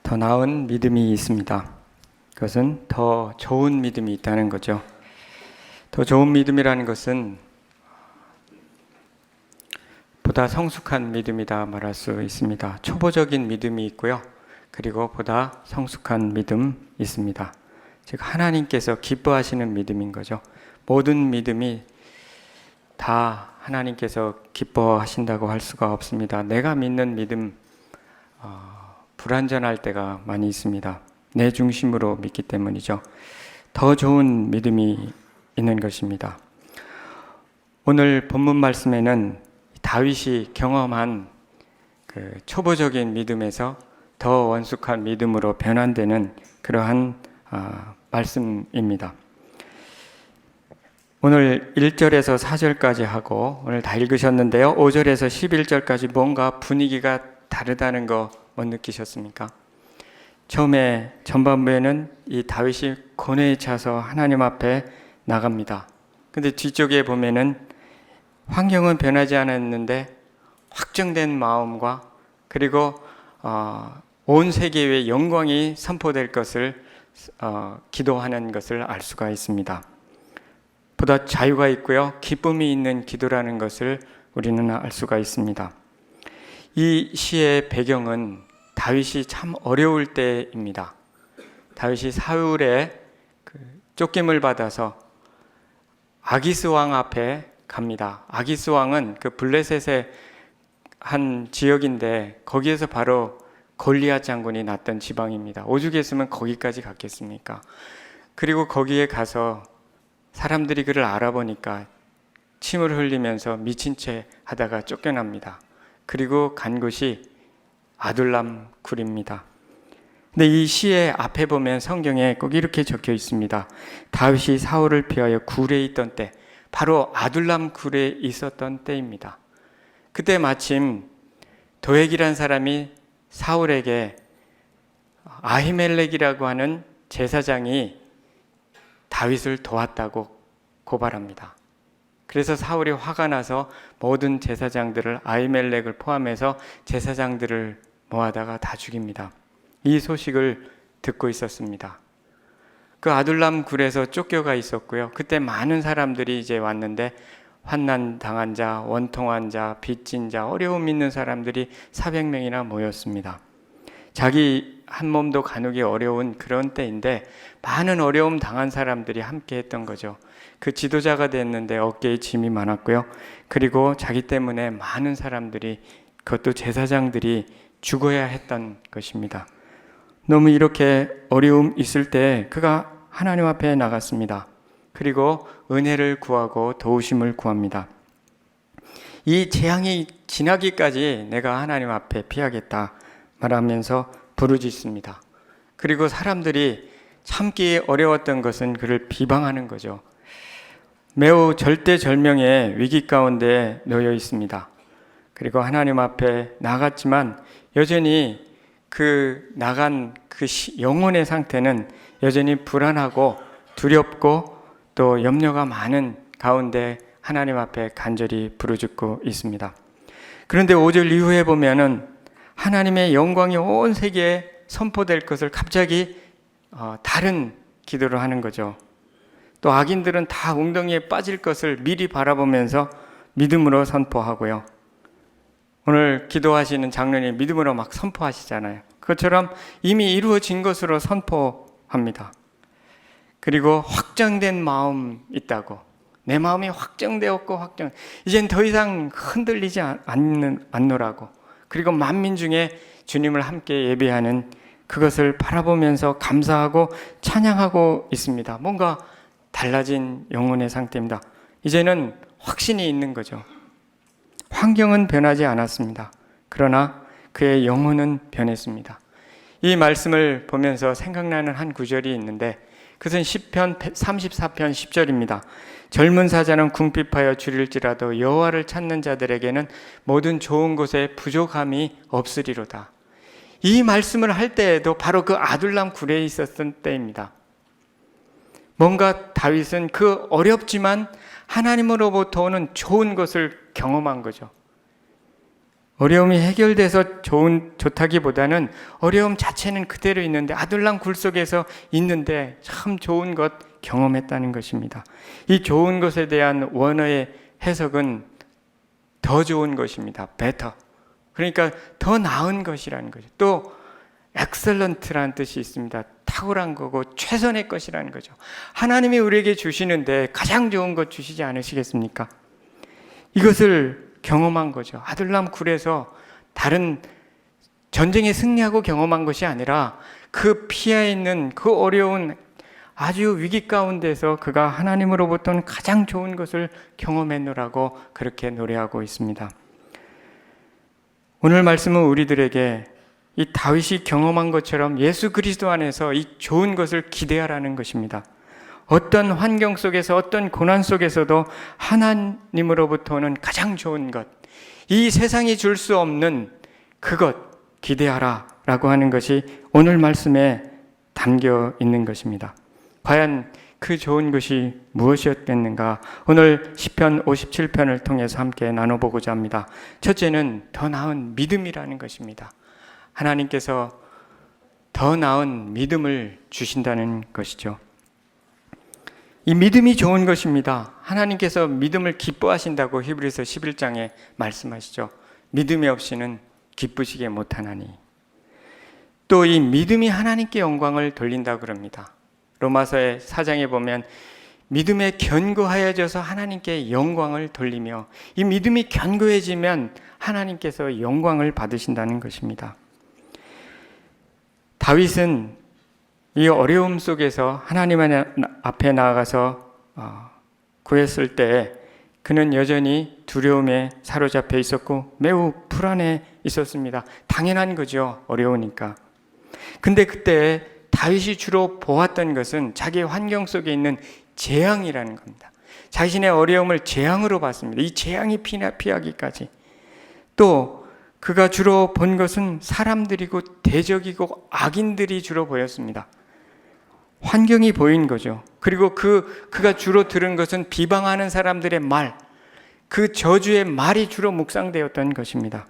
더 나은 믿음이 있습니다. 그것은 더 좋은 믿음이 있다는 거죠. 더 좋은 믿음이라는 것은 보다 성숙한 믿음이다 말할 수 있습니다. 초보적인 믿음이 있고요. 그리고 보다 성숙한 믿음 있습니다. 즉 하나님께서 기뻐하시는 믿음인 거죠. 모든 믿음이 다 하나님께서 기뻐하신다고 할 수가 없습니다. 내가 믿는 믿음 불완전할 때가 많이 있습니다. 내 중심으로 믿기 때문이죠. 더 좋은 믿음이 있는 것입니다. 오늘 본문 말씀에는 다윗이 경험한 그 초보적인 믿음에서 더 원숙한 믿음으로 변환되는 그러한 말씀입니다. 오늘 1절에서 4절까지 하고 오늘 다 읽으셨는데요. 5절에서 11절까지 뭔가 분위기가 다르다는 거 못 느끼셨습니까? 처음에 전반부에는 이 다윗이 고뇌에 차서 하나님 앞에 나갑니다. 근데 뒤쪽에 보면은 환경은 변하지 않았는데 확정된 마음과 그리고 온 세계의 영광이 선포될 것을 기도하는 것을 알 수가 있습니다. 보다 자유가 있고요. 기쁨이 있는 기도라는 것을 우리는 알 수가 있습니다. 이 시의 배경은 다윗이 참 어려울 때입니다. 다윗이 사울의 쫓김을 받아서 아기스 왕 앞에 갑니다. 아기스 왕은 그 블레셋의 한 지역인데 거기에서 바로 골리앗 장군이 났던 지방입니다. 오죽했으면 거기까지 갔겠습니까? 그리고 거기에 가서 사람들이 그를 알아보니까 침을 흘리면서 미친 채 하다가 쫓겨납니다. 그리고 간 곳이 아둘람 굴입니다. 근데 이 시의 앞에 보면 성경에 꼭 이렇게 적혀 있습니다. 다윗이 사울을 피하여 굴에 있던 때, 바로 아둘람 굴에 있었던 때입니다. 그때 마침 도액이란 사람이 사울에게 아히멜렉이라고 하는 제사장이 다윗을 도왔다고 고발합니다. 그래서 사울이 화가 나서 모든 제사장들을 아히멜렉을 포함해서 제사장들을 모아다가 다 죽입니다. 이 소식을 듣고 있었습니다. 그 아둘람 굴에서 쫓겨가 있었고요. 그때 많은 사람들이 이제 왔는데 환난 당한 자, 원통한 자, 빚진 자, 어려움 있는 사람들이 400명이나 모였습니다. 자기 한 몸도 가누기 어려운 그런 때인데 많은 어려움 당한 사람들이 함께 했던 거죠. 그 지도자가 됐는데 어깨에 짐이 많았고요. 그리고 자기 때문에 많은 사람들이, 그것도 제사장들이 죽어야 했던 것입니다. 너무 이렇게 어려움 있을 때 그가 하나님 앞에 나갔습니다. 그리고 은혜를 구하고 도우심을 구합니다. 이 재앙이 지나기까지 내가 하나님 앞에 피하겠다 말하면서 부르짖습니다. 그리고 사람들이 참기 어려웠던 것은 그를 비방하는 거죠. 매우 절대절명의 위기 가운데 놓여 있습니다. 그리고 하나님 앞에 나갔지만 여전히 그 나간 그 영혼의 상태는 여전히 불안하고 두렵고 또 염려가 많은 가운데 하나님 앞에 간절히 부르짖고 있습니다. 그런데 5절 이후에 보면은 하나님의 영광이 온 세계에 선포될 것을 갑자기 다른 기도를 하는 거죠. 또 악인들은 다 웅덩이에 빠질 것을 미리 바라보면서 믿음으로 선포하고요. 오늘 기도하시는 장로님 믿음으로 막 선포하시잖아요. 그것처럼 이미 이루어진 것으로 선포합니다. 그리고 확정된 마음 있다고. 내 마음이 확정되었고 이젠 더 이상 흔들리지 않노라고. 그리고 만민 중에 주님을 함께 예배하는 그것을 바라보면서 감사하고 찬양하고 있습니다. 뭔가 달라진 영혼의 상태입니다. 이제는 확신이 있는 거죠. 환경은 변하지 않았습니다. 그러나 그의 영혼은 변했습니다. 이 말씀을 보면서 생각나는 한 구절이 있는데 그것은 시편 34편 10절입니다. 젊은 사자는 궁핍하여 줄일지라도 여호와를 찾는 자들에게는 모든 좋은 곳에 부족함이 없으리로다. 이 말씀을 할 때에도 바로 그 아둘람 굴에 있었던 때입니다. 뭔가 다윗은 그 어렵지만 하나님으로부터 오는 좋은 것을 경험한 거죠. 어려움이 해결돼서 좋다기보다는 어려움 자체는 그대로 있는데 아둘람 굴 속에서 있는데 참 좋은 것 경험했다는 것입니다. 이 좋은 것에 대한 원어의 해석은 더 좋은 것입니다. better. 그러니까 더 나은 것이라는 거죠. 또 excellent라는 뜻이 있습니다. 탁월한 거고 최선의 것이라는 거죠. 하나님이 우리에게 주시는데 가장 좋은 것 주시지 않으시겠습니까? 이것을 경험한 거죠. 아둘람 굴에서 다른 전쟁에 승리하고 경험한 것이 아니라 그 피해 있는 그 어려운 아주 위기 가운데서 그가 하나님으로부터는 가장 좋은 것을 경험했노라고 그렇게 노래하고 있습니다. 오늘 말씀은 우리들에게 이 다윗이 경험한 것처럼 예수 그리스도 안에서 이 좋은 것을 기대하라는 것입니다. 어떤 환경 속에서 어떤 고난 속에서도 하나님으로부터는 가장 좋은 것, 이 세상이 줄 수 없는 그것 기대하라 라고 하는 것이 오늘 말씀에 담겨 있는 것입니다. 과연 그 좋은 것이 무엇이었겠는가? 오늘 시편 57편을 통해서 함께 나눠보고자 합니다. 첫째는 더 나은 믿음이라는 것입니다. 하나님께서 더 나은 믿음을 주신다는 것이죠. 이 믿음이 좋은 것입니다. 하나님께서 믿음을 기뻐하신다고 히브리서 11장에 말씀하시죠. 믿음이 없이는 기쁘시게 못하나니. 또 이 믿음이 하나님께 영광을 돌린다고 그럽니다. 로마서의 4장에 보면 믿음에 견고하여져서 하나님께 영광을 돌리며 이 믿음이 견고해지면 하나님께서 영광을 받으신다는 것입니다. 다윗은 이 어려움 속에서 하나님 앞에 나아가서 구했을 때 그는 여전히 두려움에 사로잡혀 있었고 매우 불안해 있었습니다. 당연한 거죠. 어려우니까. 근데 그때 다윗이 주로 보았던 것은 자기 환경 속에 있는 재앙이라는 겁니다. 자신의 어려움을 재앙으로 봤습니다. 이 재앙이 피하기까지. 또 그가 주로 본 것은 사람들이고 대적이고 악인들이 주로 보였습니다. 환경이 보인 거죠. 그리고 그가 주로 들은 것은 비방하는 사람들의 말, 그 저주의 말이 주로 묵상되었던 것입니다.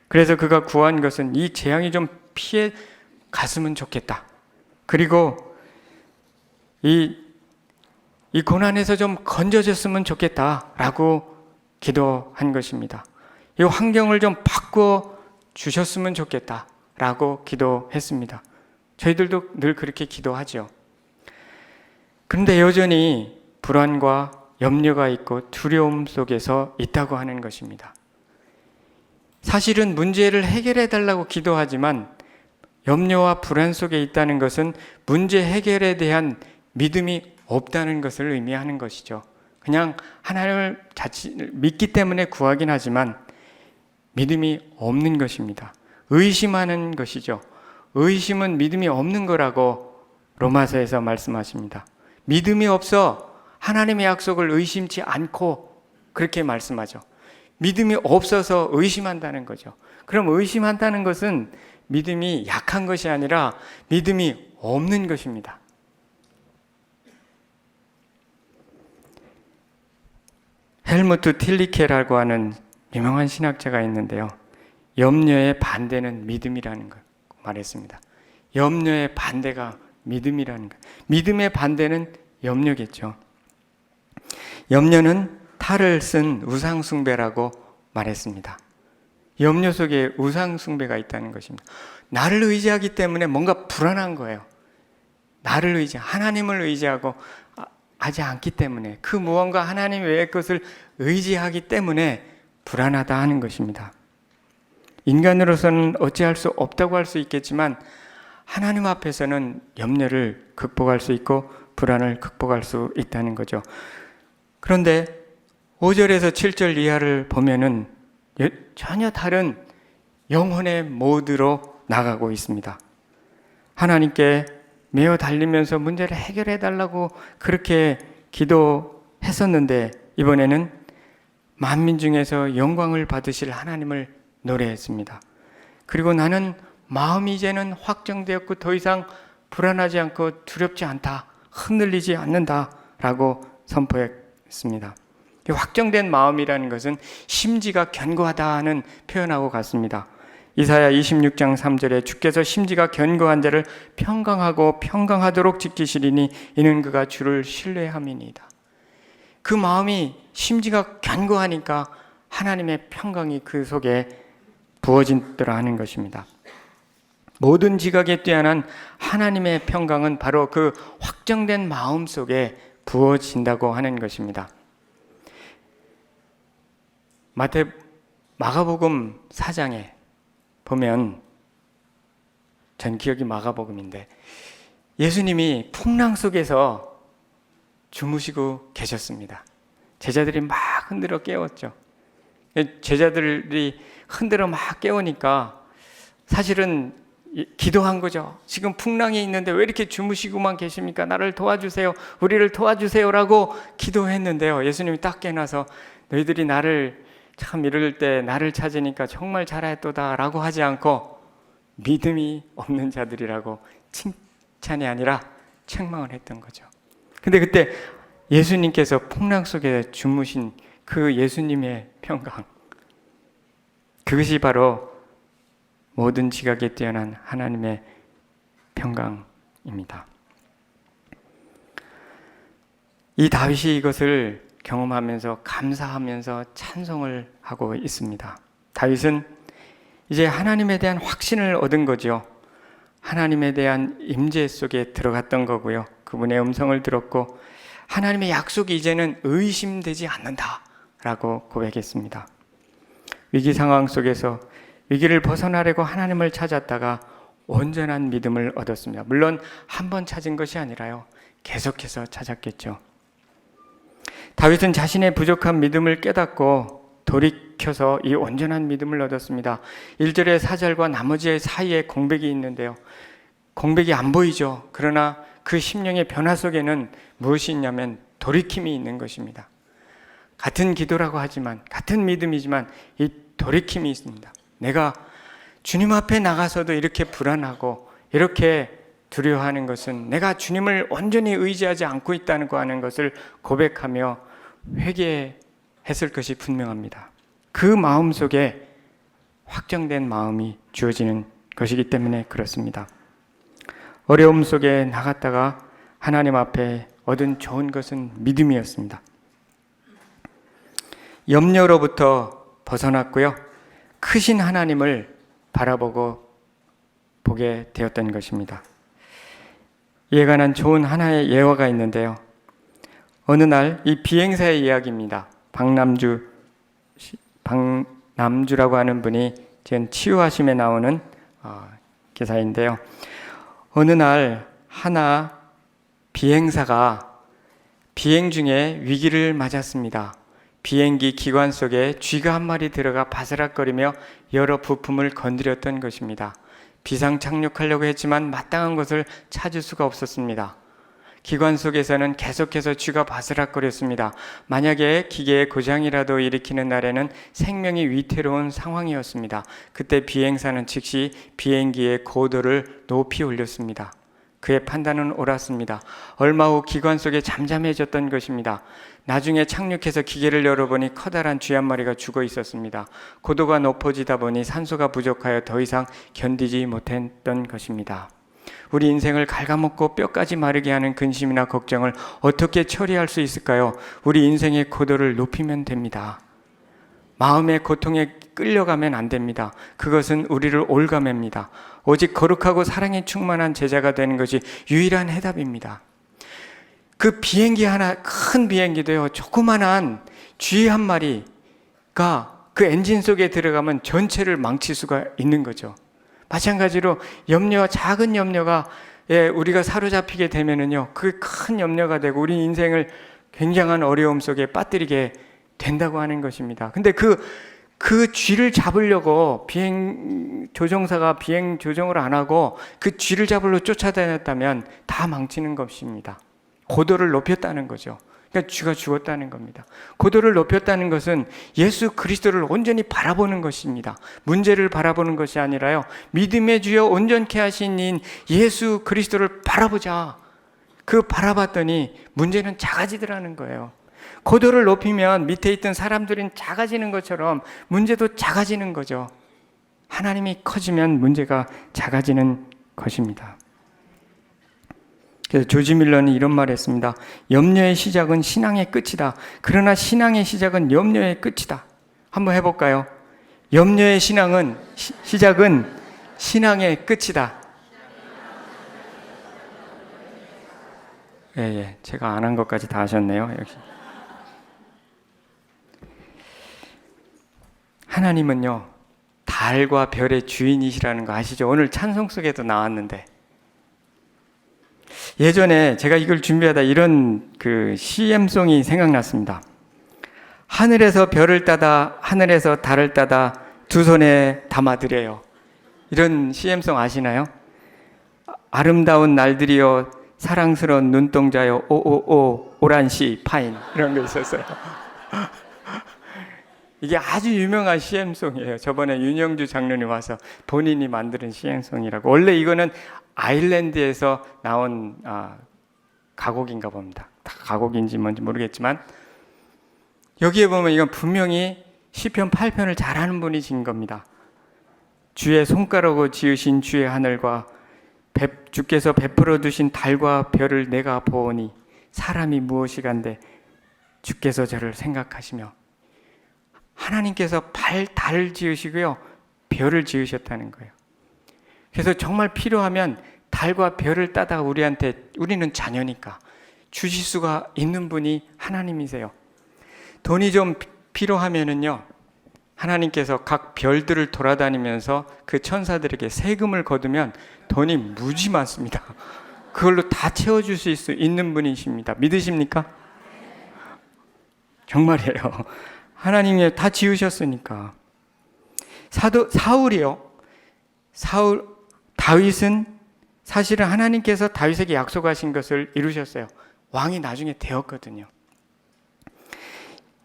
그래서 그가 구한 것은 이 재앙이 좀 피해 갔으면 좋겠다. 그리고 이 고난에서 좀 건져졌으면 좋겠다라고 기도한 것입니다. 이 환경을 좀 바꿔 주셨으면 좋겠다라고 기도했습니다. 저희들도 늘 그렇게 기도하죠. 그런데 여전히 불안과 염려가 있고 두려움 속에서 있다고 하는 것입니다. 사실은 문제를 해결해 달라고 기도하지만 염려와 불안 속에 있다는 것은 문제 해결에 대한 믿음이 없다는 것을 의미하는 것이죠. 그냥 하나님을 믿기 때문에 구하긴 하지만 믿음이 없는 것입니다. 의심하는 것이죠. 의심은 믿음이 없는 거라고 로마서에서 말씀하십니다. 믿음이 없어 하나님의 약속을 의심치 않고 그렇게 말씀하죠. 믿음이 없어서 의심한다는 거죠. 그럼 의심한다는 것은 믿음이 약한 것이 아니라 믿음이 없는 것입니다. 헬무트 틸리케라고 하는 유명한 신학자가 있는데요. 염려의 반대는 믿음이라는 걸 말했습니다. 염려의 반대가 믿음이라는 것. 믿음의 반대는 염려겠죠. 염려는 탈을 쓴 우상숭배라고 말했습니다. 염려 속에 우상숭배가 있다는 것입니다. 나를 의지하기 때문에 뭔가 불안한 거예요. 하나님을 의지하고 하지 않기 때문에 그 무언가 하나님 외의 것을 의지하기 때문에 불안하다 하는 것입니다. 인간으로서는 어찌할 수 없다고 할 수 있겠지만 하나님 앞에서는 염려를 극복할 수 있고 불안을 극복할 수 있다는 거죠. 그런데 5절에서 7절 이하를 보면은 전혀 다른 영혼의 모드로 나가고 있습니다. 하나님께 매어 달리면서 문제를 해결해 달라고 그렇게 기도했었는데 이번에는 만민 중에서 영광을 받으실 하나님을 노래했습니다. 그리고 나는 마음이 이제는 확정되었고 더 이상 불안하지 않고 두렵지 않다, 흔들리지 않는다 라고 선포했습니다. 확정된 마음이라는 것은 심지가 견고하다는 표현하고 같습니다. 이사야 26장 3절에 주께서 심지가 견고한 자를 평강하고 평강하도록 지키시리니 이는 그가 주를 신뢰함이니이다. 그 마음이 심지가 견고하니까 하나님의 평강이 그 속에 부어진더라 하는 것입니다. 모든 지각에 뛰어난 하나님의 평강은 바로 그 확정된 마음 속에 부어진다고 하는 것입니다. 마가복음 4장에 보면, 전 기억이 마가복음인데, 예수님이 풍랑 속에서 주무시고 계셨습니다. 제자들이 막 흔들어 깨웠죠. 제자들이 흔들어 막 깨우니까 사실은 기도한 거죠. 지금 풍랑이 있는데 왜 이렇게 주무시고만 계십니까? 나를 도와주세요. 우리를 도와주세요라고 기도했는데요. 예수님이 딱 깨어나서 너희들이 나를 참 이럴 때 나를 찾으니까 정말 잘했도다 라고 하지 않고 믿음이 없는 자들이라고 칭찬이 아니라 책망을 했던 거죠. 근데 그때 예수님께서 풍랑 속에 주무신 그 예수님의 평강, 그것이 바로 모든 지각에 뛰어난 하나님의 평강입니다. 이 다윗이 이것을 경험하면서 감사하면서 찬송을 하고 있습니다. 다윗은 이제 하나님에 대한 확신을 얻은 거죠. 하나님에 대한 임재 속에 들어갔던 거고요. 그분의 음성을 들었고 하나님의 약속이 이제는 의심되지 않는다라고 고백했습니다. 위기 상황 속에서 위기를 벗어나려고 하나님을 찾았다가 온전한 믿음을 얻었습니다. 물론 한 번 찾은 것이 아니라요, 계속해서 찾았겠죠. 다윗은 자신의 부족한 믿음을 깨닫고 돌이켜서 이 온전한 믿음을 얻었습니다. 1절의 4절과 나머지의 사이에 공백이 있는데요, 공백이 안 보이죠. 그러나 그 심령의 변화 속에는 무엇이 있냐면 돌이킴이 있는 것입니다. 같은 기도라고 하지만, 같은 믿음이지만 이 돌이킴이 있습니다. 내가 주님 앞에 나가서도 이렇게 불안하고 이렇게 두려워하는 것은 내가 주님을 온전히 의지하지 않고 있다는 거 하는 것을 고백하며 회개했을 것이 분명합니다. 그 마음 속에 확정된 마음이 주어지는 것이기 때문에 그렇습니다. 어려움 속에 나갔다가 하나님 앞에 얻은 좋은 것은 믿음이었습니다. 염려로부터 벗어났고요, 크신 하나님을 바라보고 보게 되었던 것입니다. 이에 관한 좋은 하나의 예화가 있는데요, 어느 날 이 비행사의 이야기입니다. 박남주라고 하는 분이 지금 치유하심에 나오는 기사인데요, 어느 날 하나 비행사가 비행 중에 위기를 맞았습니다. 비행기 기관 속에 쥐가 한 마리 들어가 바스락거리며 여러 부품을 건드렸던 것입니다. 비상 착륙하려고 했지만 마땅한 것을 찾을 수가 없었습니다. 기관 속에서는 계속해서 쥐가 바스락거렸습니다. 만약에 기계의 고장이라도 일으키는 날에는 생명이 위태로운 상황이었습니다. 그때 비행사는 즉시 비행기의 고도를 높이 올렸습니다. 그의 판단은 옳았습니다. 얼마 후 기관 속에 잠잠해졌던 것입니다. 나중에 착륙해서 기계를 열어보니 커다란 쥐 한 마리가 죽어 있었습니다. 고도가 높아지다 보니 산소가 부족하여 더 이상 견디지 못했던 것입니다. 우리 인생을 갉아먹고 뼈까지 마르게 하는 근심이나 걱정을 어떻게 처리할 수 있을까요? 우리 인생의 고도를 높이면 됩니다. 마음의 고통에 끌려가면 안 됩니다. 그것은 우리를 올가맵니다. 오직 거룩하고 사랑에 충만한 제자가 되는 것이 유일한 해답입니다. 그 비행기 하나, 큰 비행기도요, 조그만한 쥐 한 마리가 그 엔진 속에 들어가면 전체를 망칠 수가 있는 거죠. 마찬가지로 작은 염려가 우리가 사로잡히게 되면은요, 그 큰 염려가 되고 우리 인생을 굉장한 어려움 속에 빠뜨리게 된다고 하는 것입니다. 근데 그 쥐를 잡으려고 비행 조종사가 비행 조종을 안 하고 그 쥐를 잡으러 쫓아다녔다면 다 망치는 것입니다. 고도를 높였다는 거죠. 그러니까 쥐가 죽었다는 겁니다. 고도를 높였다는 것은 예수 그리스도를 온전히 바라보는 것입니다. 문제를 바라보는 것이 아니라요, 믿음의 주여 온전케 하신 이인 예수 그리스도를 바라보자. 그 바라봤더니 문제는 작아지더라는 거예요. 고도를 높이면 밑에 있던 사람들은 작아지는 것처럼 문제도 작아지는 거죠. 하나님이 커지면 문제가 작아지는 것입니다. 그래서 조지 밀러는 이런 말을 했습니다. 염려의 시작은 신앙의 끝이다. 그러나 신앙의 시작은 염려의 끝이다. 한번 해볼까요? 염려의 시작은 신앙의 끝이다. 예, 제가 안 한 것까지 다 하셨네요. 역시. 하나님은요, 달과 별의 주인이시라는 거 아시죠? 오늘 찬송 속에도 나왔는데, 예전에 제가 이걸 준비하다 이런 CM송이 생각났습니다. 하늘에서 별을 따다 하늘에서 달을 따다 두 손에 담아드려요. 이런 CM송 아시나요? 아름다운 날들이여 사랑스러운 눈동자여 오오오 오란시 파인 이런 거 있었어요. 이게 아주 유명한 CM송이에요. 저번에 윤영주 장로님 와서 본인이 만드는 CM송이라고. 원래 이거는 아일랜드에서 나온 가곡인가 봅니다. 다 가곡인지 뭔지 모르겠지만 여기에 보면 이건 분명히 시편 8편을 잘하는 분이 지은 겁니다. 주의 손가락으로 지으신 주의 하늘과 주께서 베풀어 두신 달과 별을 내가 보오니 사람이 무엇이간데 주께서 저를 생각하시며. 하나님께서 달을 지으시고요, 별을 지으셨다는 거예요. 그래서 정말 필요하면 달과 별을 따다가 우리는 자녀니까 주실 수가 있는 분이 하나님이세요. 돈이 좀 필요하면은요, 하나님께서 각 별들을 돌아다니면서 그 천사들에게 세금을 거두면 돈이 무지 많습니다. 그걸로 다 채워줄 수 있는 분이십니다. 믿으십니까? 정말이에요. 하나님이 다 지으셨으니까. 다윗은 사실은 하나님께서 다윗에게 약속하신 것을 이루셨어요. 왕이 나중에 되었거든요.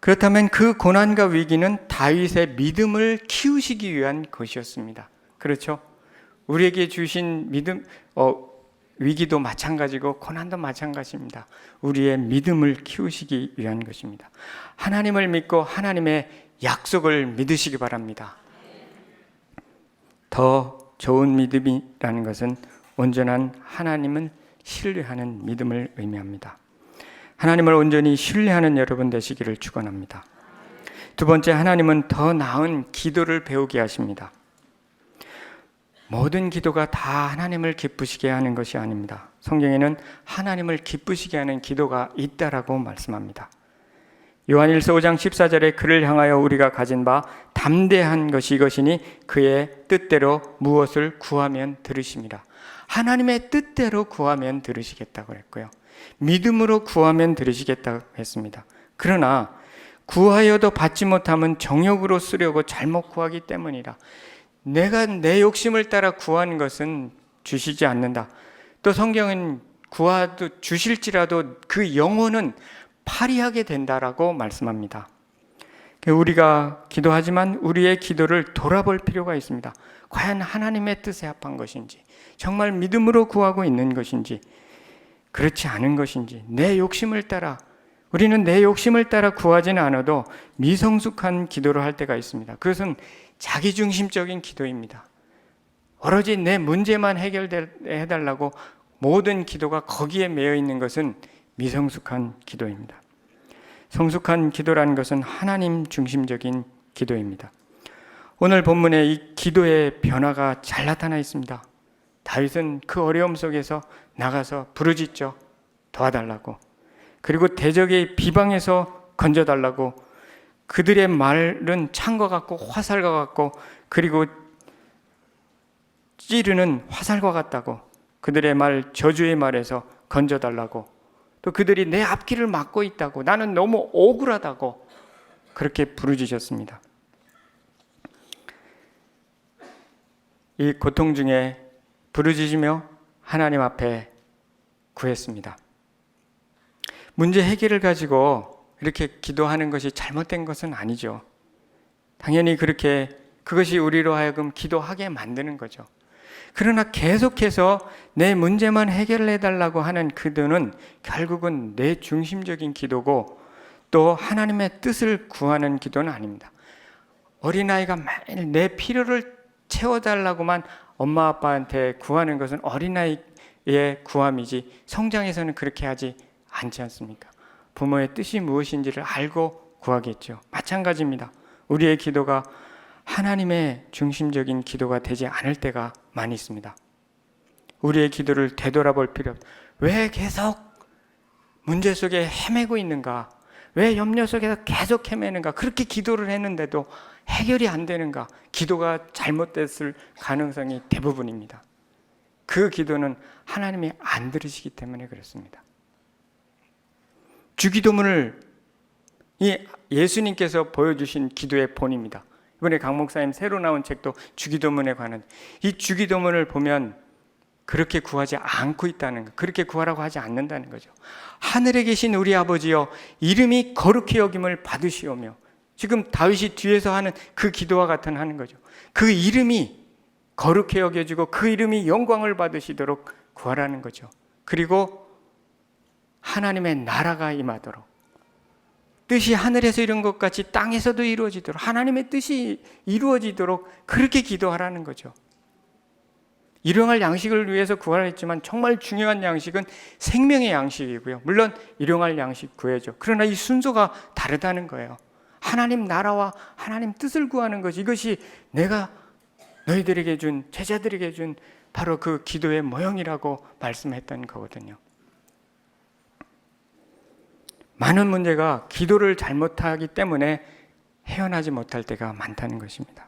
그렇다면 그 고난과 위기는 다윗의 믿음을 키우시기 위한 것이었습니다. 그렇죠? 우리에게 주신 위기도 마찬가지고 고난도 마찬가지입니다. 우리의 믿음을 키우시기 위한 것입니다. 하나님을 믿고 하나님의 약속을 믿으시기 바랍니다. 더 좋은 믿음이라는 것은 온전한 하나님을 신뢰하는 믿음을 의미합니다. 하나님을 온전히 신뢰하는 여러분 되시기를 축원합니다. 두 번째, 하나님은 더 나은 기도를 배우게 하십니다. 모든 기도가 다 하나님을 기쁘시게 하는 것이 아닙니다. 성경에는 하나님을 기쁘시게 하는 기도가 있다라고 말씀합니다. 요한일서 5장 14절에 그를 향하여 우리가 가진 바 담대한 것이 이것이니 그의 뜻대로 무엇을 구하면 들으심이라. 하나님의 뜻대로 구하면 들으시겠다고 했고요. 믿음으로 구하면 들으시겠다고 했습니다. 그러나 구하여도 받지 못하면 정욕으로 쓰려고 잘못 구하기 때문이라. 내가 내 욕심을 따라 구하는 것은 주시지 않는다. 또 성경은 구하도 주실지라도 그 영혼은 파리하게 된다라고 말씀합니다. 우리가 기도하지만 우리의 기도를 돌아볼 필요가 있습니다. 과연 하나님의 뜻에 합한 것인지, 정말 믿음으로 구하고 있는 것인지, 그렇지 않은 것인지, 우리는 내 욕심을 따라 구하지는 않아도 미성숙한 기도를 할 때가 있습니다. 그것은 자기중심적인 기도입니다. 오로지 내 문제만 해결해달라고 모든 기도가 거기에 매여 있는 것은 미성숙한 기도입니다. 성숙한 기도라는 것은 하나님 중심적인 기도입니다. 오늘 본문에 이 기도의 변화가 잘 나타나 있습니다. 다윗은 그 어려움 속에서 나가서 부르짖죠. 도와달라고. 그리고 대적의 비방에서 건져달라고. 그들의 말은 창과 같고 화살과 같고, 그리고 찌르는 화살과 같다고. 그들의 말, 저주의 말에서 건져달라고. 또 그들이 내 앞길을 막고 있다고, 나는 너무 억울하다고 그렇게 부르짖었습니다. 이 고통 중에 부르짖으며 하나님 앞에 구했습니다. 문제 해결을 가지고 이렇게 기도하는 것이 잘못된 것은 아니죠. 당연히 그것이 우리로 하여금 기도하게 만드는 거죠. 그러나 계속해서 내 문제만 해결해달라고 하는 기도는 결국은 내 중심적인 기도고, 또 하나님의 뜻을 구하는 기도는 아닙니다. 어린아이가 매일 내 필요를 채워달라고만 엄마 아빠한테 구하는 것은 어린아이의 구함이지 성장에서는 그렇게 하지 않지 않습니까? 부모의 뜻이 무엇인지를 알고 구하겠죠. 마찬가지입니다. 우리의 기도가 하나님의 중심적인 기도가 되지 않을 때가 많이 있습니다. 우리의 기도를 되돌아볼 필요 없다. 왜 계속 문제 속에 헤매고 있는가? 왜 염려 속에서 계속 헤매는가? 그렇게 기도를 했는데도 해결이 안 되는가? 기도가 잘못됐을 가능성이 대부분입니다. 그 기도는 하나님이 안 들으시기 때문에 그렇습니다. 주기도문을 예수님께서 보여주신 기도의 본입니다. 이번에 강 목사님 새로 나온 책도 주기도문에 관한, 이 주기도문을 보면 그렇게 구하지 않고 있다는 것, 그렇게 구하라고 하지 않는다는 거죠. 하늘에 계신 우리 아버지여, 이름이 거룩히 여김을 받으시오며, 지금 다윗이 뒤에서 하는 그 기도와 같은 하는 거죠. 그 이름이 거룩히 여겨지고 그 이름이 영광을 받으시도록 구하라는 거죠. 그리고 하나님의 나라가 임하도록, 뜻이 하늘에서 이룬 것 같이 땅에서도 이루어지도록, 하나님의 뜻이 이루어지도록 그렇게 기도하라는 거죠. 일용할 양식을 위해서 구하라 했지만 정말 중요한 양식은 생명의 양식이고요. 물론 일용할 양식 구해죠. 그러나 이 순서가 다르다는 거예요. 하나님 나라와 하나님 뜻을 구하는 것이, 이것이 내가 너희들에게 준, 제자들에게 준 바로 그 기도의 모형이라고 말씀했던 거거든요. 많은 문제가 기도를 잘못하기 때문에 헤어나지 못할 때가 많다는 것입니다.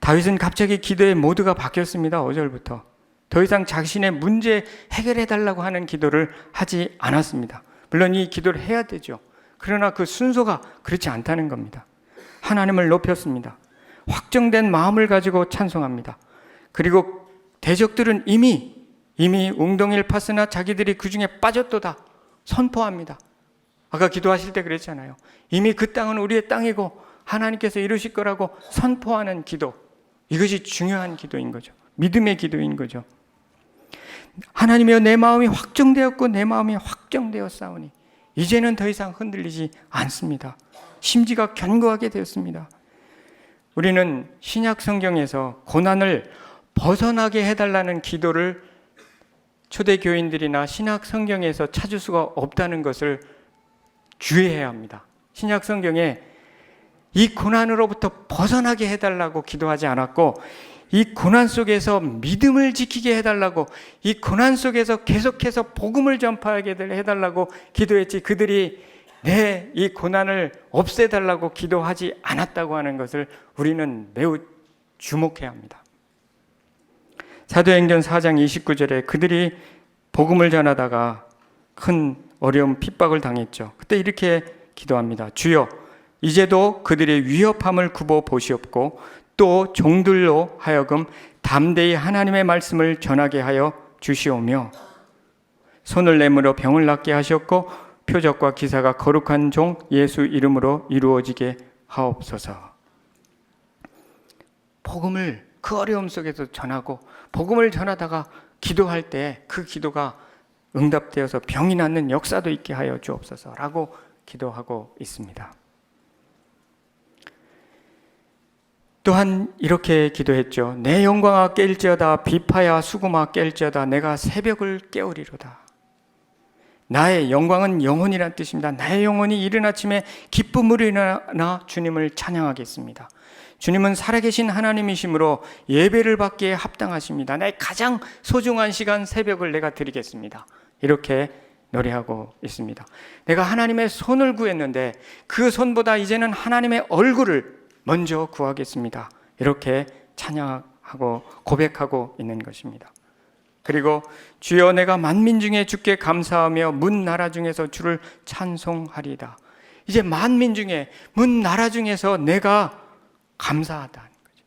다윗은 갑자기 기도의 모드가 바뀌었습니다. 5절부터 더 이상 자신의 문제 해결해 달라고 하는 기도를 하지 않았습니다. 물론 이 기도를 해야 되죠. 그러나 그 순서가 그렇지 않다는 겁니다. 하나님을 높였습니다. 확정된 마음을 가지고 찬송합니다. 그리고 대적들은 이미 웅덩이를 팠으나 자기들이 그 중에 빠졌도다 선포합니다. 아까 기도하실 때 그랬잖아요. 이미 그 땅은 우리의 땅이고 하나님께서 이루실 거라고 선포하는 기도, 이것이 중요한 기도인 거죠. 믿음의 기도인 거죠. 하나님이여, 내 마음이 확정되었고 내 마음이 확정되었사오니 이제는 더 이상 흔들리지 않습니다. 심지가 견고하게 되었습니다. 우리는 신약 성경에서 고난을 벗어나게 해달라는 기도를 초대 교인들이나 신약 성경에서 찾을 수가 없다는 것을 주의해야 합니다. 신약 성경에 이 고난으로부터 벗어나게 해달라고 기도하지 않았고, 이 고난 속에서 믿음을 지키게 해달라고, 이 고난 속에서 계속해서 복음을 전파하게 해달라고 기도했지, 그들이 내 이 고난을 없애달라고 기도하지 않았다고 하는 것을 우리는 매우 주목해야 합니다. 사도행전 4장 29절에 그들이 복음을 전하다가 큰 어려움, 핍박을 당했죠. 그때 이렇게 기도합니다. 주여, 이제도 그들의 위협함을 굽어 보시옵고 또 종들로 하여금 담대히 하나님의 말씀을 전하게 하여 주시오며 손을 내밀어 병을 낫게 하셨고 표적과 기사가 거룩한 종 예수 이름으로 이루어지게 하옵소서. 복음을 그 어려움 속에서 전하고, 복음을 전하다가 기도할 때 그 기도가 응답되어서 병이 낫는 역사도 있게 하여 주옵소서라고 기도하고 있습니다. 또한 이렇게 기도했죠. 내 영광아 깰지어다, 비파야 수금아 깰지어다, 내가 새벽을 깨우리로다. 나의 영광은 영혼이란 뜻입니다. 나의 영혼이 이른 아침에 기쁨으로 일어나 주님을 찬양하겠습니다. 주님은 살아계신 하나님이시므로 예배를 받기에 합당하십니다. 나의 가장 소중한 시간 새벽을 내가 드리겠습니다. 이렇게 노래하고 있습니다. 내가 하나님의 손을 구했는데 그 손보다 이제는 하나님의 얼굴을 먼저 구하겠습니다. 이렇게 찬양하고 고백하고 있는 것입니다. 그리고 주여, 내가 만민 중에 주께 감사하며 문 나라 중에서 주를 찬송하리다. 이제 만민 중에, 문 나라 중에서 내가 감사하다는 거죠.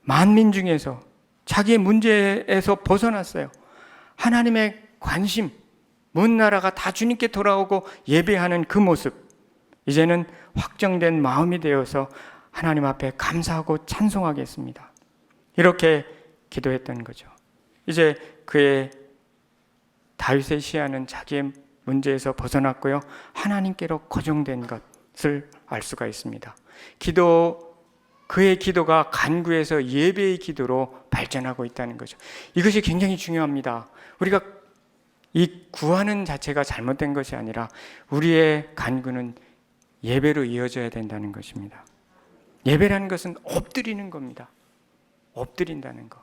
만민 중에서 자기의 문제에서 벗어났어요. 하나님의 관심, 문 나라가 다 주님께 돌아오고 예배하는 그 모습, 이제는 확정된 마음이 되어서 하나님 앞에 감사하고 찬송하겠습니다. 이렇게 기도했던 거죠. 이제 그의 다윗의 시야는 자기의 문제에서 벗어났고요. 하나님께로 고정된 것을 알 수가 있습니다. 그의 기도가 간구에서 예배의 기도로 발전하고 있다는 거죠. 이것이 굉장히 중요합니다. 우리가 이 구하는 자체가 잘못된 것이 아니라 우리의 간구는 예배로 이어져야 된다는 것입니다. 예배라는 것은 엎드리는 겁니다. 엎드린다는 것.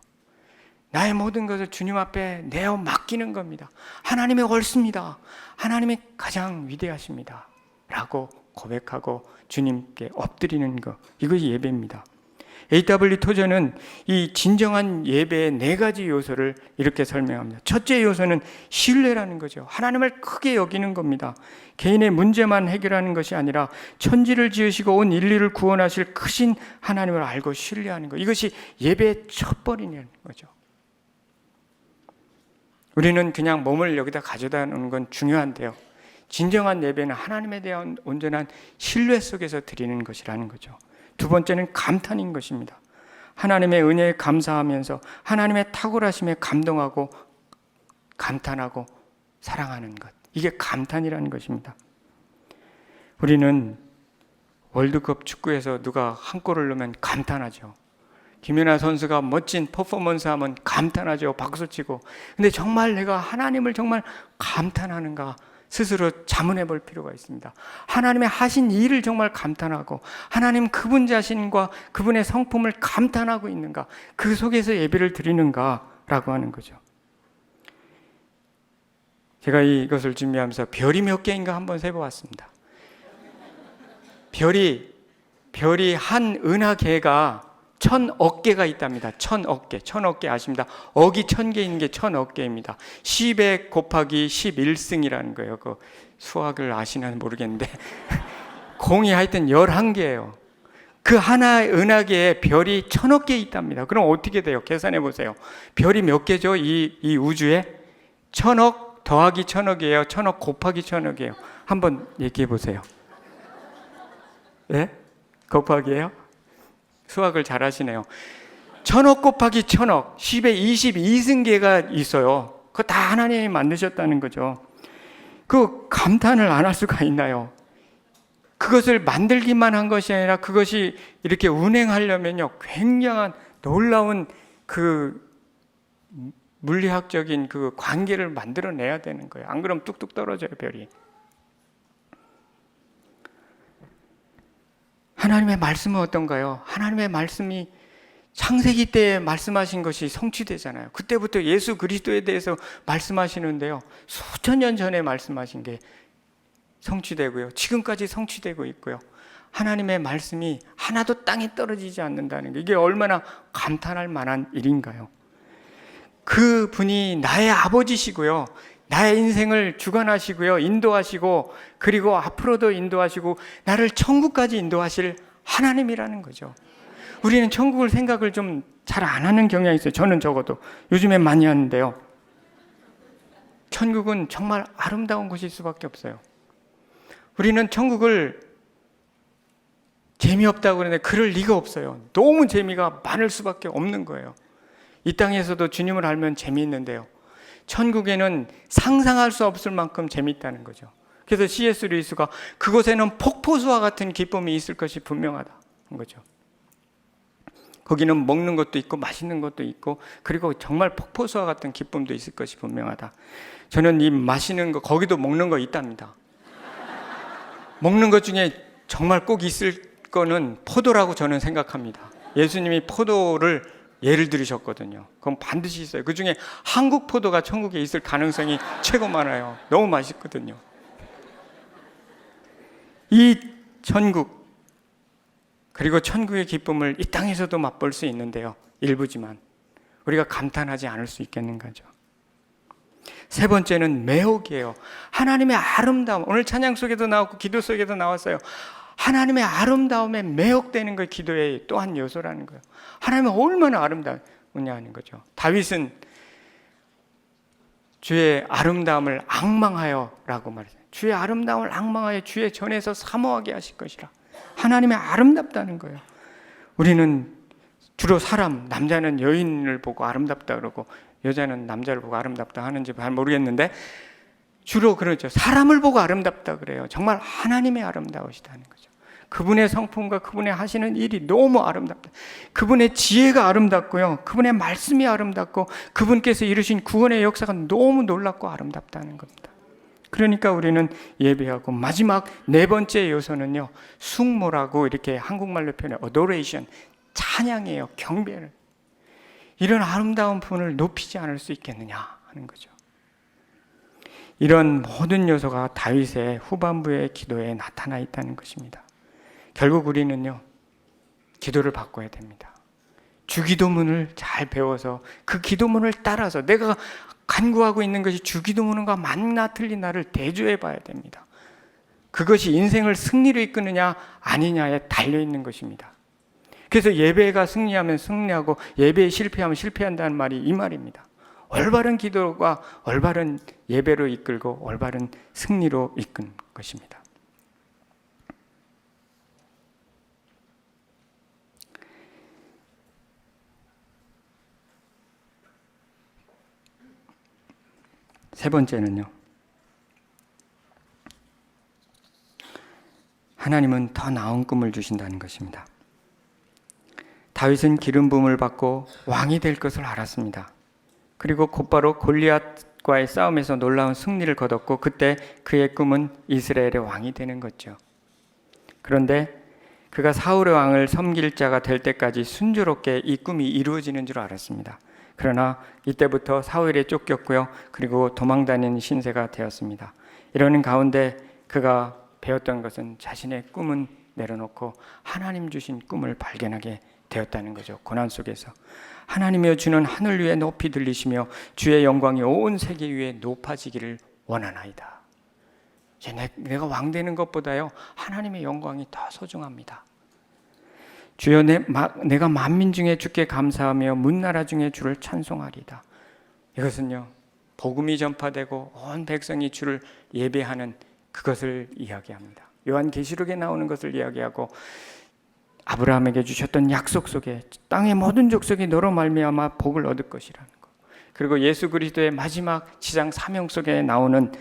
나의 모든 것을 주님 앞에 내어 맡기는 겁니다. 하나님의 옳습니다. 하나님이 가장 위대하십니다. 라고 고백하고 주님께 엎드리는 것. 이것이 예배입니다. A.W. 토저는 이 진정한 예배의 4가지 요소를 이렇게 설명합니다. 첫째 요소는 신뢰라는 거죠. 하나님을 크게 여기는 겁니다. 개인의 문제만 해결하는 것이 아니라 천지를 지으시고 온 인류를 구원하실 크신 하나님을 알고 신뢰하는 것. 이것이 예배의 첫벌이라는 거죠. 우리는 그냥 몸을 여기다 가져다 놓는 건 중요한데요. 진정한 예배는 하나님에 대한 온전한 신뢰 속에서 드리는 것이라는 거죠. 두 번째는 감탄인 것입니다. 하나님의 은혜에 감사하면서 하나님의 탁월하심에 감동하고 감탄하고 사랑하는 것. 이게 감탄이라는 것입니다. 우리는 월드컵 축구에서 누가 한 골을 넣으면 감탄하죠. 김연아 선수가 멋진 퍼포먼스 하면 감탄하죠. 박수치고. 근데 정말 내가 하나님을 정말 감탄하는가 스스로 자문해 볼 필요가 있습니다. 하나님의 하신 일을 정말 감탄하고 하나님 그분 자신과 그분의 성품을 감탄하고 있는가, 그 속에서 예배를 드리는가라고 하는 거죠. 제가 이것을 준비하면서 별이 몇 개인가 한번 세보았습니다. 별이 한 은하계가 1000억 개가 있답니다. 1000억 개. 1000억 개 아십니다. 억이 1000개인 게 1000억 개입니다. 10에 곱하기 11승이라는 거예요. 그 수학을 아시나 모르겠는데 공이 하여튼 11개예요. 그 하나의 은하계에 별이 1000억 개 있답니다. 그럼 어떻게 돼요? 계산해 보세요. 별이 몇 개죠? 이 우주에 1000억 더하기 1000억이에요. 1000억 곱하기 1000억이에요. 한번 얘기해 보세요. 네? 곱하기예요? 수학을 잘 하시네요. 1000억 곱하기 1000억, 10에 22승계가 있어요. 그거 다 하나님이 만드셨다는 거죠. 그 감탄을 안 할 수가 있나요? 그것을 만들기만 한 것이 아니라 그것이 이렇게 운행하려면요, 굉장한 놀라운 그 물리학적인 그 관계를 만들어내야 되는 거예요. 안 그러면 뚝뚝 떨어져요, 별이. 하나님의 말씀은 어떤가요? 하나님의 말씀이 창세기 때 말씀하신 것이 성취되잖아요. 그때부터 예수 그리스도에 대해서 말씀하시는데요, 수천 년 전에 말씀하신 게 성취되고요, 지금까지 성취되고 있고요. 하나님의 말씀이 하나도 땅에 떨어지지 않는다는 게, 이게 얼마나 감탄할 만한 일인가요? 그 분이 나의 아버지시고요, 나의 인생을 주관하시고요, 인도하시고, 그리고 앞으로도 인도하시고 나를 천국까지 인도하실 하나님이라는 거죠. 우리는 천국을 생각을 좀 잘 안 하는 경향이 있어요. 저는 적어도 요즘엔 많이 하는데요, 천국은 정말 아름다운 곳일 수밖에 없어요. 우리는 천국을 재미없다고 그러는데 그럴 리가 없어요. 너무 재미가 많을 수밖에 없는 거예요. 이 땅에서도 주님을 알면 재미있는데요, 천국에는 상상할 수 없을 만큼 재미있다는 거죠. 그래서 C.S. 루이스가 그곳에는 폭포수와 같은 기쁨이 있을 것이 분명하다는 거죠. 거기는 먹는 것도 있고 맛있는 것도 있고, 그리고 정말 폭포수와 같은 기쁨도 있을 것이 분명하다. 저는 이 맛있는 거, 거기도 먹는 거 있답니다. 먹는 것 중에 정말 꼭 있을 거는 포도라고 저는 생각합니다. 예수님이 포도를 예를 들으셨거든요. 그건 반드시 있어요. 그 중에 한국 포도가 천국에 있을 가능성이 최고 많아요. 너무 맛있거든요. 이 천국, 그리고 천국의 기쁨을 이 땅에서도 맛볼 수 있는데요, 일부지만 우리가 감탄하지 않을 수 있겠는가죠. 세 번째는 매혹이에요. 하나님의 아름다움. 오늘 찬양 속에도 나왔고 기도 속에도 나왔어요. 하나님의 아름다움에 매혹되는 것, 기도의 또 한 요소라는 거예요. 하나님은 얼마나 아름다우냐 하는 거죠. 다윗은 주의 아름다움을 앙망하여 라고 말했어요. 주의 아름다움을 앙망하여 주의 전에서 사모하게 하실 것이라. 하나님의 아름답다는 거예요. 우리는 주로 사람, 남자는 여인을 보고 아름답다 그러고 여자는 남자를 보고 아름답다 하는지 잘 모르겠는데, 주로 그러죠. 사람을 보고 아름답다 그래요. 정말 하나님의 아름다우시다는 거죠. 그분의 성품과 그분의 하시는 일이 너무 아름답다. 그분의 지혜가 아름답고요. 그분의 말씀이 아름답고 그분께서 이루신 구원의 역사가 너무 놀랍고 아름답다는 겁니다. 그러니까 우리는 예배하고, 마지막 네 번째 요소는요, 숙모라고 이렇게 한국말로 표현해요. adoration, 찬양이에요. 경배를. 이런 아름다운 분을 높이지 않을 수 있겠느냐 하는 거죠. 이런 모든 요소가 다윗의 후반부의 기도에 나타나 있다는 것입니다. 결국 우리는요, 기도를 바꿔야 됩니다. 주기도문을 잘 배워서 그 기도문을 따라서 내가 간구하고 있는 것이 주기도문과 맞나 틀리나를 대조해 봐야 됩니다. 그것이 인생을 승리로 이끄느냐 아니냐에 달려 있는 것입니다. 그래서 예배가 승리하면 승리하고 예배에 실패하면 실패한다는 말이 이 말입니다. 올바른 기도가 올바른 예배로 이끌고 올바른 승리로 이끈 것입니다. 세 번째는요, 하나님은 더 나은 꿈을 주신다는 것입니다. 다윗은 기름 부음을 받고 왕이 될 것을 알았습니다. 그리고 곧바로 골리앗과의 싸움에서 놀라운 승리를 거뒀고, 그때 그의 꿈은 이스라엘의 왕이 되는 거죠. 그런데 그가 사울의 왕을 섬길 자가 될 때까지 순조롭게 이 꿈이 이루어지는 줄 알았습니다. 그러나 이때부터 사울에 쫓겼고요, 그리고 도망다니는 신세가 되었습니다. 이러는 가운데 그가 배웠던 것은 자신의 꿈은 내려놓고 하나님 주신 꿈을 발견하게 되었다는 거죠. 고난 속에서 하나님이여 주는 하늘 위에 높이 들리시며 주의 영광이 온 세계 위에 높아지기를 원하나이다. 내가 왕 되는 것보다요, 하나님의 영광이 더 소중합니다. 주여, 내가 만민 중에 주께 감사하며 문나라 중에 주를 찬송하리다. 이것은요, 복음이 전파되고 온 백성이 주를 예배하는 그것을 이야기합니다. 요한계시록에 나오는 것을 이야기하고, 아브라함에게 주셨던 약속 속에 땅의 모든 족속이 너로 말미암아 복을 얻을 것이라는 것, 그리고 예수 그리스도의 마지막 지상 사명 속에 나오는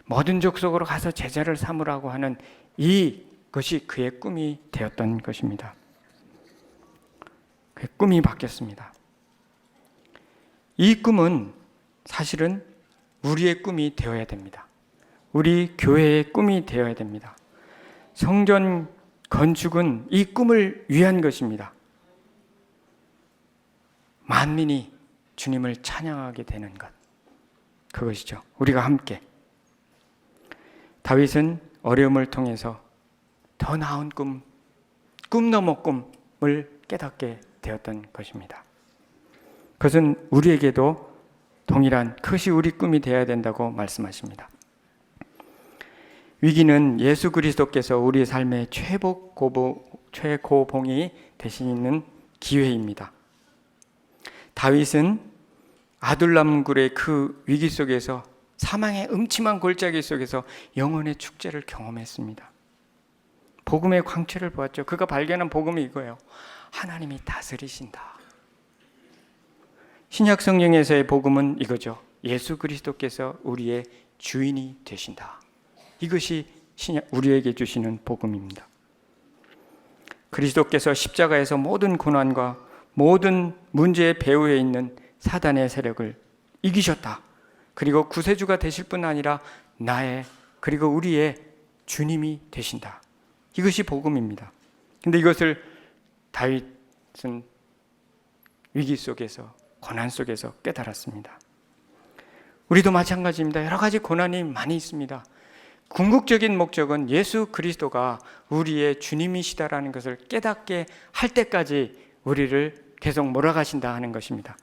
모든 족속으로 가서 제자를 삼으라고 하는 이것이 그의 꿈이 되었던 것입니다. 그의 꿈이 바뀌었습니다. 이 꿈은 사실은 우리의 꿈이 되어야 됩니다. 우리 교회의 꿈이 되어야 됩니다. 성전 건축은 이 꿈을 위한 것입니다. 만민이 주님을 찬양하게 되는 것, 그것이죠. 우리가 함께. 다윗은 어려움을 통해서 더 나은 꿈 넘어 꿈을 깨닫게 되었던 것입니다. 그것은 우리에게도 동일한, 그것이 우리 꿈이 되어야 된다고 말씀하십니다. 위기는 예수 그리스도께서 우리 삶의 최고봉이 되시는 기회입니다. 다윗은 아둘람굴의 그 위기 속에서, 사망의 음침한 골짜기 속에서 영혼의 축제를 경험했습니다. 복음의 광채를 보았죠. 그가 발견한 복음이 이거예요. 하나님이 다스리신다. 신약 성경에서의 복음은 이거죠. 예수 그리스도께서 우리의 주인이 되신다. 이것이 우리에게 주시는 복음입니다. 그리스도께서 십자가에서 모든 고난과 모든 문제의 배후에 있는 사단의 세력을 이기셨다. 그리고 구세주가 되실 뿐 아니라 나의, 그리고 우리의 주님이 되신다. 이것이 복음입니다. 근데 이것을 다윗은 위기 속에서, 고난 속에서 깨달았습니다. 우리도 마찬가지입니다. 여러 가지 고난이 많이 있습니다. 궁극적인 목적은 예수 그리스도가 우리의 주님이시다라는 것을 깨닫게 할 때까지 우리를 계속 몰아가신다 하는 것입니다.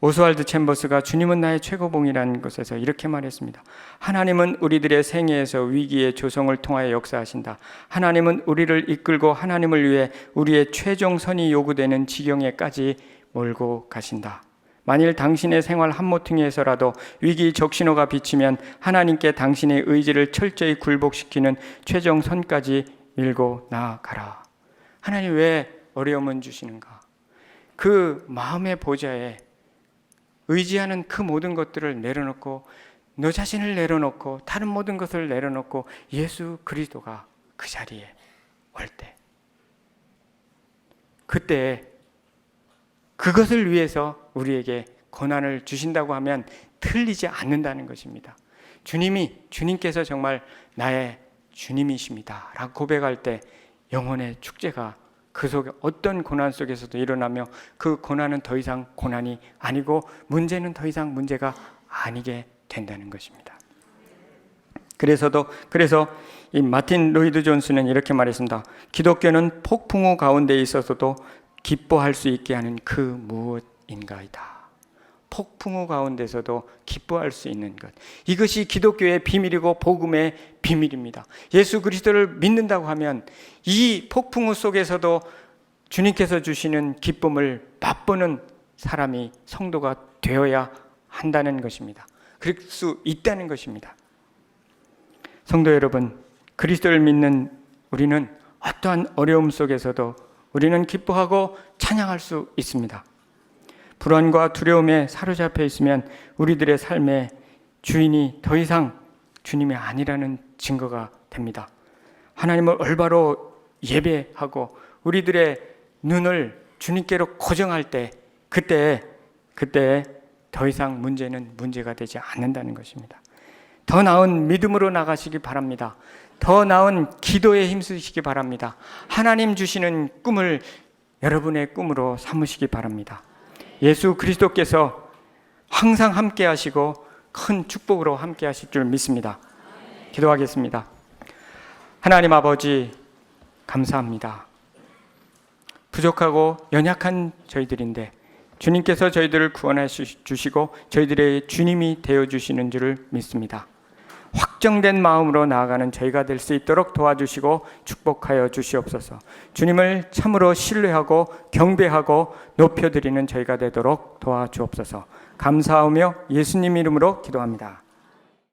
오스왈드 챔버스가 주님은 나의 최고봉이라는 것에서 이렇게 말했습니다. 하나님은 우리들의 생애에서 위기의 조성을 통하여 역사하신다. 하나님은 우리를 이끌고 하나님을 위해 우리의 최종선이 요구되는 지경에까지 몰고 가신다. 만일 당신의 생활 한모퉁이에서라도 위기 적신호가 비치면 하나님께 당신의 의지를 철저히 굴복시키는 최종선까지 밀고 나아가라. 하나님 왜 어려움을 주시는가? 그 마음의 보좌에 의지하는 그 모든 것들을 내려놓고 너 자신을 내려놓고 다른 모든 것을 내려놓고 예수 그리스도가 그 자리에 올 때, 그때 그것을 위해서 우리에게 고난을 주신다고 하면 틀리지 않는다는 것입니다. 주님께서 정말 나의 주님이십니다 라고 고백할 때 영혼의 축제가 그 속에 어떤 고난 속에서도 일어나며 그 고난은 더 이상 고난이 아니고 문제는 더 이상 문제가 아니게 된다는 것입니다. 그래서 이 마틴 로이드 존스는 이렇게 말했습니다. 기독교는 폭풍우 가운데 있어서도 기뻐할 수 있게 하는 그 무엇인가이다. 폭풍우 가운데서도 기뻐할 수 있는 것, 이것이 기독교의 비밀이고 복음의 비밀입니다. 예수 그리스도를 믿는다고 하면 이 폭풍우 속에서도 주님께서 주시는 기쁨을 맛보는 사람이 성도가 되어야 한다는 것입니다. 그럴 수 있다는 것입니다. 성도 여러분, 그리스도를 믿는 우리는 어떠한 어려움 속에서도 우리는 기뻐하고 찬양할 수 있습니다. 불안과 두려움에 사로잡혀 있으면 우리들의 삶의 주인이 더 이상 주님이 아니라는 증거가 됩니다. 하나님을 올바로 예배하고 우리들의 눈을 주님께로 고정할 때 그때 더 이상 문제는 문제가 되지 않는다는 것입니다. 더 나은 믿음으로 나가시기 바랍니다. 더 나은 기도에 힘쓰시기 바랍니다. 하나님 주시는 꿈을 여러분의 꿈으로 삼으시기 바랍니다. 예수 그리스도께서 항상 함께 하시고 큰 축복으로 함께 하실 줄 믿습니다. 기도하겠습니다. 하나님 아버지, 감사합니다. 부족하고 연약한 저희들인데 주님께서 저희들을 구원해 주시고 저희들의 주님이 되어주시는 줄을 믿습니다. 확정된 마음으로 나아가는 저희가 될 수 있도록 도와주시고 축복하여 주시옵소서. 주님을 참으로 신뢰하고 경배하고 높여드리는 저희가 되도록 도와주옵소서. 감사하며 예수님 이름으로 기도합니다.